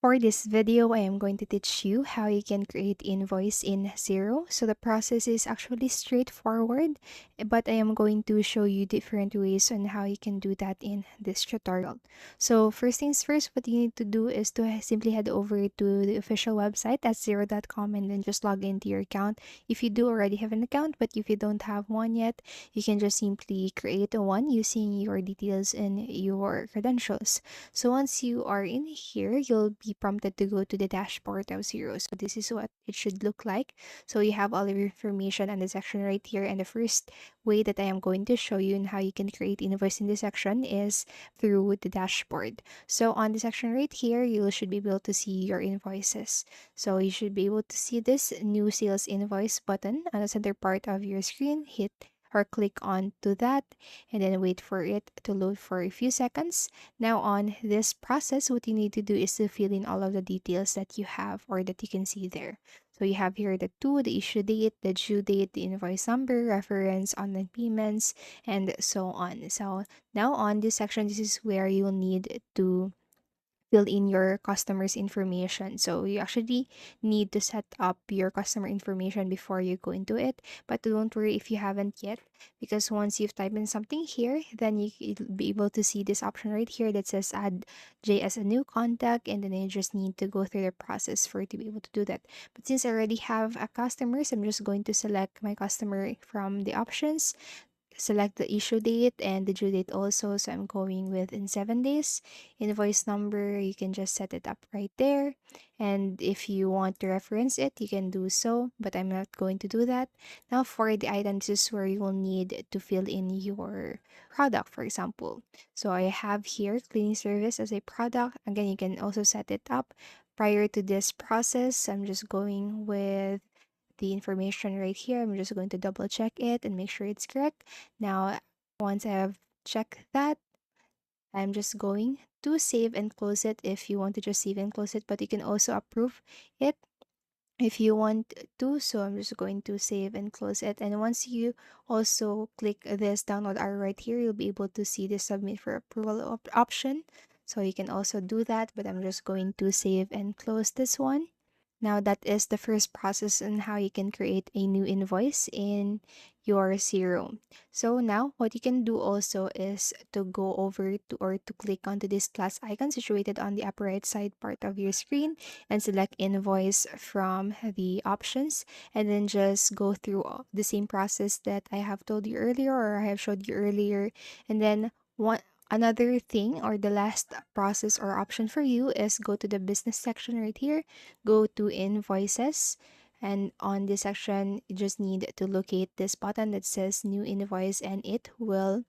For this video, I am going to teach you how you can create invoice in Xero. So the process is actually straightforward, but I am going to show you different ways on how you can do that in this tutorial. So first things first, what you need to do is to simply head over to the official website at xero.com and then just log into your account. If you do already have an account, but if you don't have one yet, you can just simply create a one using your details and your credentials. So once you are in here, you'll be prompted to go to the dashboard of Xero. So this is what it should look like. So you have all of your information on the section right here. And the first way that I am going to show you and how you can create invoice in this section is through the dashboard. So on the section right here, you should be able to see your invoices. So you should be able to see this new sales invoice button on the center part of your screen. Hit or click on to that and then wait for it to load for a few seconds. Now on this process, what you need to do is to fill in all of the details that you have or that you can see there. So you have here the the issue date, the due date, the invoice number, reference, online payments, and so on. So now on this section, this is where you'll need to fill in your customer's information. So you actually need to set up your customer information before you go into it. But don't worry if you haven't yet, because once you've typed in something here, then you'll be able to see this option right here that says add J as a new contact, and then you just need to go through the process for it to be able to do that. But since I already have a customer, so I'm just going to select my customer from the options, select the issue date and the due date also. So I'm going with in 7 days. Invoice number, you can just set it up right there. And if you want to reference it, you can do so, but I'm not going to do that. Now for the items, this is where you will need to fill in your product, for example. So I have here cleaning service as a product. Again, you can also set it up. Prior to this process, I'm just going with the information right here. I'm just going to double check it and make sure it's correct. Now, once I have checked that, I'm just going to save and close it if you want to just save and close it, but you can also approve it if you want to. So I'm just going to save and close it. And once you also click this download arrow right here, you'll be able to see the submit for approval option. So you can also do that, but I'm just going to save and close this one. Now that is the first process on how you can create a new invoice in your Xero. So now what you can do also is to go over to or to click onto this plus icon situated on the upper right side part of your screen and select invoice from the options, and then just go through the same process that I have told you earlier or I have showed you earlier. And then one another thing or the last process or option for you is go to the business section right here, go to invoices, and on this section you just need to locate this button that says new invoice, and it will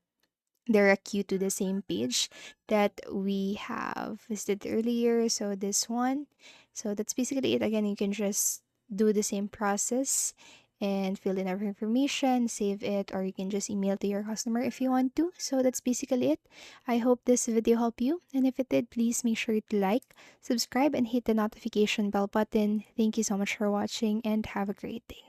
direct you to the same page that we have visited earlier. So this one, so that's basically it. Again, you can just do the same process and fill in every information, save it, or you can just email to your customer if you want to. So that's basically it. I hope this video helped you, and if it did, please make sure to like, subscribe, and hit the notification bell button. Thank you so much for watching, and have a great day.